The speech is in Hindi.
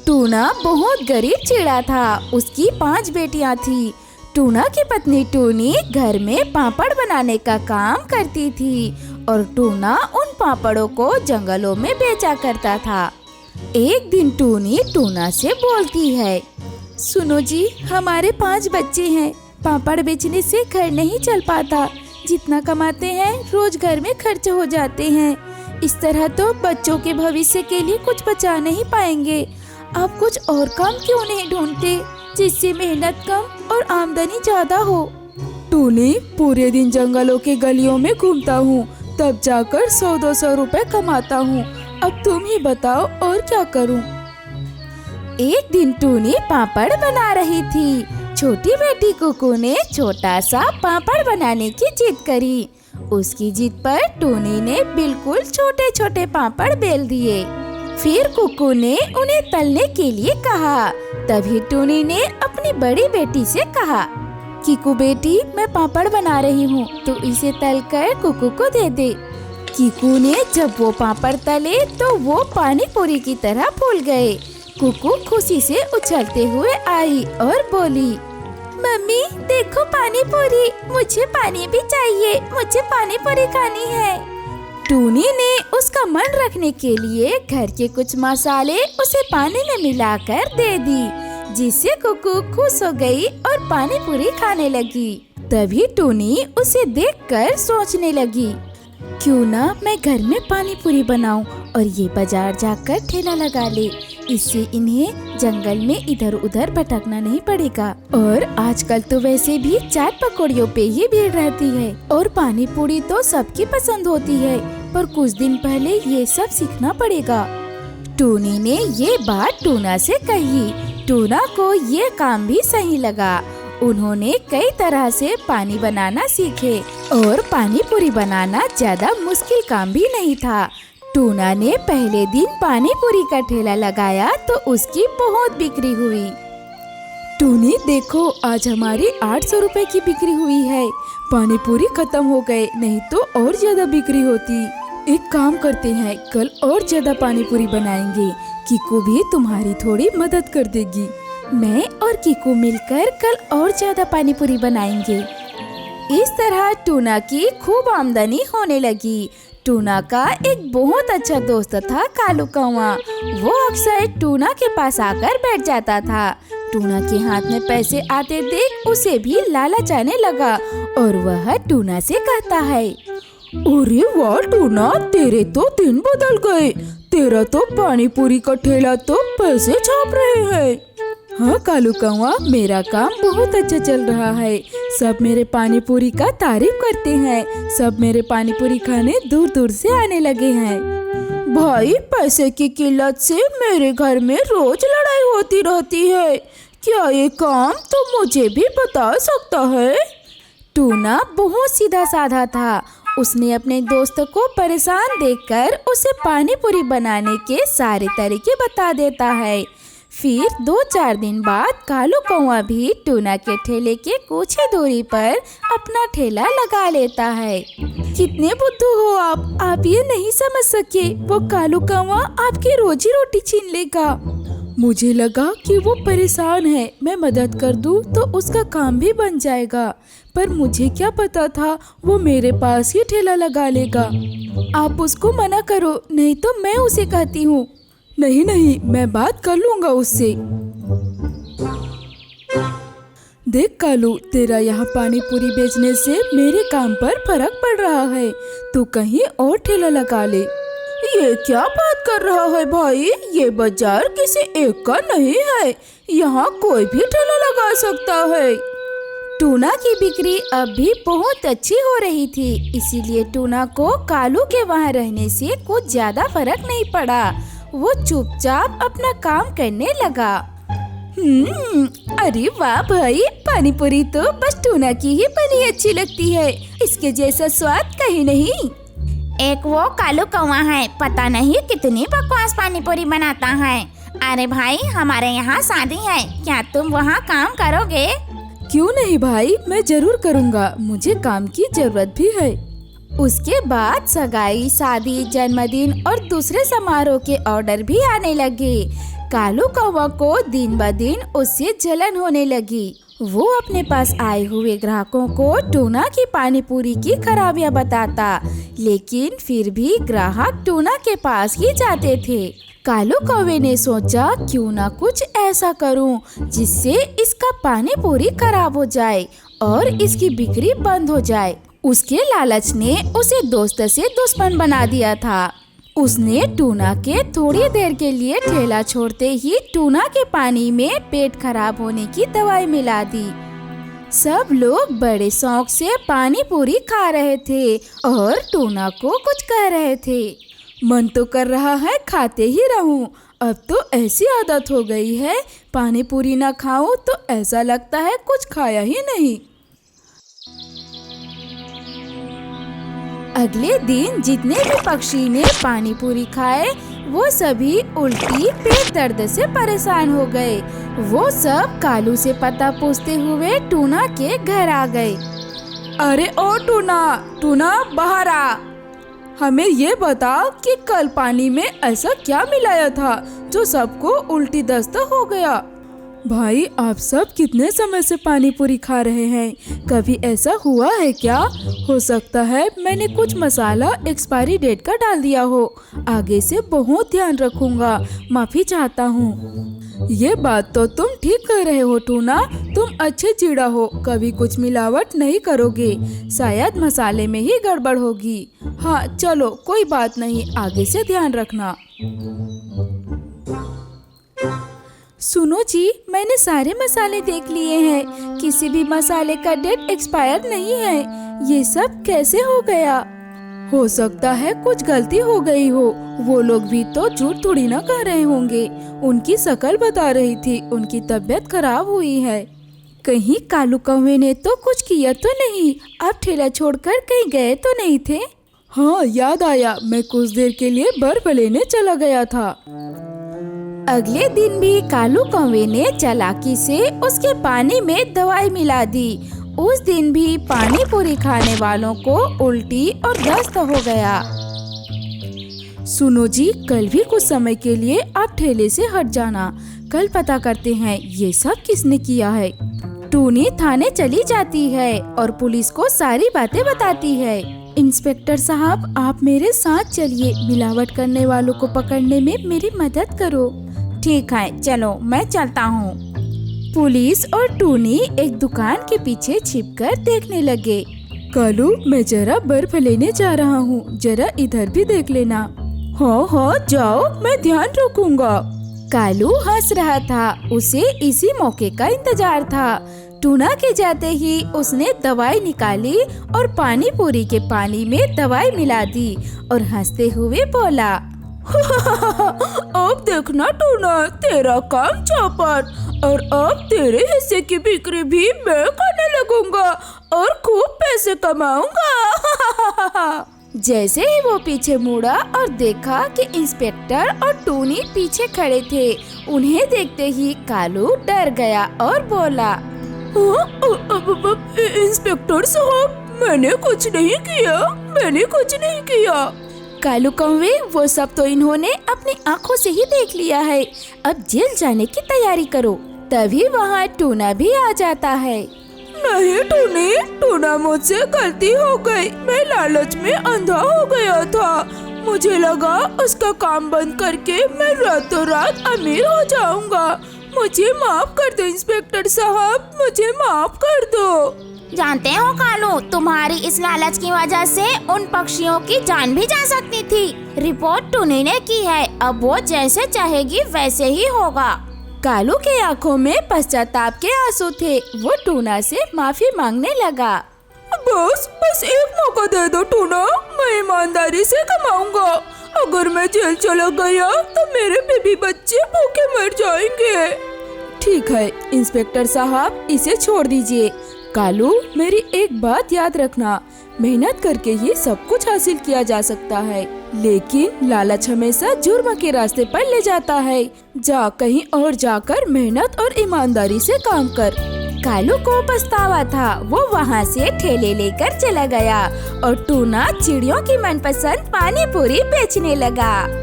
टूना बहुत गरीब चिड़ा था। उसकी 5 बेटियां थी। टूना की पत्नी टूनी घर में पापड़ बनाने का काम करती थी और टूना उन पापड़ों को जंगलों में बेचा करता था। एक दिन टूनी टूना से बोलती है, सुनो जी, हमारे 5 बच्चे हैं। पापड़ बेचने से घर नहीं चल पाता। जितना कमाते हैं रोज घर में खर्च हो जाते हैं। इस तरह तो बच्चों के भविष्य के लिए कुछ बचा नहीं पाएंगे। आप कुछ और काम क्यों नहीं ढूंढते जिससे मेहनत कम और आमदनी ज्यादा हो? टूनी, पूरे दिन जंगलों के गलियों में घूमता हूँ, तब जाकर 100-200 रुपए कमाता हूँ। अब तुम ही बताओ और क्या करूँ? एक दिन टूनी पापड़ बना रही थी। छोटी बेटी कुकू ने छोटा सा पापड़ बनाने की जिद करी। उसकी जिद पर टूनी ने बिल्कुल छोटे छोटे पापड़ बेल दिए। फिर कुकू ने उन्हें तलने के लिए कहा। तभी टूनी ने अपनी बड़ी बेटी से कहा, कीकू बेटी, मैं पापड़ बना रही हूँ, तो इसे तलकर कुकू को दे दे। कीकू ने जब वो पापड़ तले तो वो पानी पूरी की तरह फूल गए। कुकू खुशी से उछलते हुए आई और बोली, मम्मी देखो पानी पूरी, मुझे पानी भी चाहिए, मुझे पानी पूरी खानी है। टूनी ने उसका मन रखने के लिए घर के कुछ मसाले उसे पानी में मिलाकर दे दी, जिससे कुकू खुश हो गई और पानी पूरी खाने लगी। तभी टूनी उसे देखकर सोचने लगी, क्यों ना मैं घर में पानी पूरी बनाऊं और ये बाजार जाकर ठेला लगा ले। इससे इन्हें जंगल में इधर उधर भटकना नहीं पड़ेगा। और आजकल तो वैसे भी चाट पकौड़ियों पे ही भीड़ रहती है और पानी पूरी तो सबकी पसंद होती है, पर कुछ दिन पहले ये सब सीखना पड़ेगा। टूनी ने ये बात टूना से कही। टूना को ये काम भी सही लगा। उन्होंने कई तरह से पानी बनाना सीखे और पानी पूरी बनाना ज्यादा मुश्किल काम भी नहीं था। टूना ने पहले दिन पानी पूरी का ठेला लगाया तो उसकी बहुत बिक्री हुई। टूनी देखो, आज हमारी 800 रुपए की बिक्री हुई है। पानी पूरी खत्म हो गए, नहीं तो और ज्यादा बिक्री होती। एक काम करते हैं, कल और ज्यादा पानी पूरी बनाएंगे। कीकू भी तुम्हारी थोड़ी मदद कर देगी। मैं और कीकू मिलकर कल और ज्यादा पानी पूरी बनाएंगे। इस तरह टूना की खूब आमदनी होने लगी। टूना का एक बहुत अच्छा दोस्त था कालू कौवा। वो अक्सर टूना के पास आकर बैठ जाता था। टूना के हाथ में पैसे आते देख उसे भी लालच आने लगा और वह टूना से कहता है, अरे वाह टूना, तेरे तो दिन बदल गए। तेरा तो पानी पूरी का ठेला तो पैसे छाप रहे हैं। हाँ कालू कौवा, मेरा काम बहुत अच्छा चल रहा है। सब मेरे पानी पूरी का तारीफ करते हैं। सब मेरे पानी पूरी खाने दूर दूर से आने लगे हैं। भाई, पैसे की किल्लत से मेरे घर में रोज लड़ाई होती रहती है। क्या ये काम तो मुझे भी बता सकता है? टूना बहुत सीधा साधा था। उसने अपने दोस्त को परेशान देखकर उसे पानी पूरी बनाने के सारे तरीके बता देता है। फिर 2-4 दिन बाद कालू कौवा भी टूना के ठेले के कुछ ही दूरी पर अपना ठेला लगा लेता है। कितने बुद्धू हो आप ये नहीं समझ सके। वो कालू कौवा आपकी रोजी रोटी छीन लेगा। मुझे लगा कि वो परेशान है, मैं मदद कर दूं तो उसका काम भी बन जाएगा, पर मुझे क्या पता था वो मेरे पास ही ठेला लगा लेगा। आप उसको मना करो, नहीं तो मैं उसे कहती हूँ। नहीं, मैं बात कर लूँगा उससे। देख कालू, तेरा यहाँ पानी पूरी बेचने से मेरे काम पर फर्क पड़ रहा है। तू कहीं और ठेला लगा ले। ये क्या बात कर रहा है भाई? ये बाजार किसी एक का नहीं है। यहाँ कोई भी ठेला लगा सकता है। टूना की बिक्री अब भी बहुत अच्छी हो रही थी, इसीलिए टूना को कालू के वहाँ रहने से कुछ ज्यादा फर्क नहीं पड़ा। वो चुपचाप अपना काम करने लगा। अरे वाह भाई, पानी पूरी तो बस टूना की ही बनी अच्छी लगती है। इसके जैसा स्वाद कहीं नहीं। एक वो कालू कौवा है, पता नहीं कितनी बकवास पानी पूरी बनाता है। अरे भाई, हमारे यहाँ शादी है, क्या तुम वहाँ काम करोगे? क्यों नहीं भाई, मैं जरूर करूँगा। मुझे काम की जरूरत भी है। उसके बाद सगाई, शादी, जन्मदिन और दूसरे समारोह के ऑर्डर भी आने लगे। कालू कौवा को दिन ब दिन उससे जलन होने लगी। वो अपने पास आए हुए ग्राहकों को टूना की पानी पूरी की खराबियां बताता, लेकिन फिर भी ग्राहक टूना के पास ही जाते थे। कालू कौवे ने सोचा क्यों ना कुछ ऐसा करूं जिससे इसका पानी पूरी खराब हो जाए और इसकी बिक्री बंद हो जाए। उसके लालच ने उसे दोस्त से दुश्मन बना दिया था। उसने टूना के थोड़ी देर के लिए ठेला छोड़ते ही टूना के पानी में पेट खराब होने की दवाई मिला दी। सब लोग बड़े शौक से पानी पूरी खा रहे थे और टूना को कुछ कह रहे थे। मन तो कर रहा है खाते ही रहूं, अब तो ऐसी आदत हो गई है, पानी पूरी ना खाऊं तो ऐसा लगता है कुछ खाया ही नहीं। अगले दिन जितने भी पक्षी ने पानी पूरी खाए वो सभी उल्टी, पेट दर्द से परेशान हो गए। वो सब कालू से पता पूछते हुए टूना के घर आ गए। अरे ओ टूना, टूना बाहर आ, हमें ये बताओ कि कल पानी में ऐसा क्या मिलाया था जो सबको उल्टी दस्त हो गया। भाई आप सब कितने समय से पानी पूरी खा रहे हैं, कभी ऐसा हुआ है क्या? हो सकता है मैंने कुछ मसाला एक्सपायरी डेट का डाल दिया हो। आगे से बहुत ध्यान रखूंगा, माफी चाहता हूँ। ये बात तो तुम ठीक कह रहे हो टूना, तुम अच्छे चिड़ा हो, कभी कुछ मिलावट नहीं करोगे, शायद मसाले में ही गड़बड़ होगी। हाँ चलो कोई बात नहीं, आगे से ध्यान रखना। सुनो जी, मैंने सारे मसाले देख लिए हैं, किसी भी मसाले का डेट एक्सपायर नहीं है। ये सब कैसे हो गया? हो सकता है कुछ गलती हो गई हो, वो लोग भी तो झूठ थोड़ी ना कह रहे होंगे। उनकी शक्ल बता रही थी, उनकी तबीयत खराब हुई है। कहीं कालू कौवे ने तो कुछ किया तो नहीं? आप ठेला छोड़कर कहीं गए तो नहीं थे? हाँ याद आया, मैं कुछ देर के लिए बर्फ लेने चला गया था। अगले दिन भी कालू कौवे ने चालाकी से उसके पानी में दवाई मिला दी। उस दिन भी पानी पूरी खाने वालों को उल्टी और दस्त हो गया। सुनो जी, कल भी कुछ समय के लिए आप ठेले से हट जाना, कल पता करते हैं ये सब किसने किया है। टूनी थाने चली जाती है और पुलिस को सारी बातें बताती है। इंस्पेक्टर साहब आप मेरे साथ चलिए, मिलावट करने वालों को पकड़ने में मेरी मदद करो। ठीक है चलो, मैं चलता हूँ। पुलिस और टूनी एक दुकान के पीछे छिपकर देखने लगे। कालू मैं जरा बर्फ लेने जा रहा हूँ, जरा इधर भी देख लेना। हाँ हाँ जाओ, मैं ध्यान रखूंगा। कालू हंस रहा था, उसे इसी मौके का इंतजार था। टूना के जाते ही उसने दवाई निकाली और पानी पूरी के पानी में दवाई मिला दी और हंसते हुए बोला, अब देखना टूना, तेरा काम चौपट, और अब तेरे हिस्से की बिक्री भी मैं करने लगूंगा और खूब पैसे कमाऊंगा। जैसे ही वो पीछे मुड़ा और देखा कि इंस्पेक्टर और टूनी पीछे खड़े थे, उन्हें देखते ही कालू डर गया और बोला, इंस्पेक्टर साहब मैंने कुछ नहीं किया, मैंने कुछ नहीं किया। कालू कौवे, वो सब तो इन्होंने अपनी आँखों से ही देख लिया है, अब जेल जाने की तैयारी करो। तभी वहाँ टूना भी आ जाता है। नहीं टूनी, टूना मुझसे गलती हो गई, मैं लालच में अंधा हो गया था। मुझे लगा उसका काम बंद करके मैं रातों रात अमीर हो जाऊंगा। मुझे माफ कर दो इंस्पेक्टर साहब, मुझे माफ कर दो। जानते हो कालू, तुम्हारी इस लालच की वजह से उन पक्षियों की जान भी जा सकती थी। रिपोर्ट टूनी ने की है, अब वो जैसे चाहेगी वैसे ही होगा। कालू के आंखों में पश्चाताप के आंसू थे। वो टूना से माफी मांगने लगा। बस एक मौका दे दो टूना, मैं ईमानदारी से कमाऊंगा। अगर मैं जेल चला गया तो मेरे बेबी बच्चे भूखे मर जाएंगे। ठीक है इंस्पेक्टर साहब, इसे छोड़ दीजिए। कालू मेरी एक बात याद रखना, मेहनत करके ही सब कुछ हासिल किया जा सकता है, लेकिन लालच हमेशा जुर्म के रास्ते पर ले जाता है। जा कहीं और जाकर मेहनत और ईमानदारी से काम कर। कालू को पछतावा था। वो वहाँ से ठेले लेकर चला गया और टूना चिड़ियों की मनपसंद पानी पूरी बेचने लगा।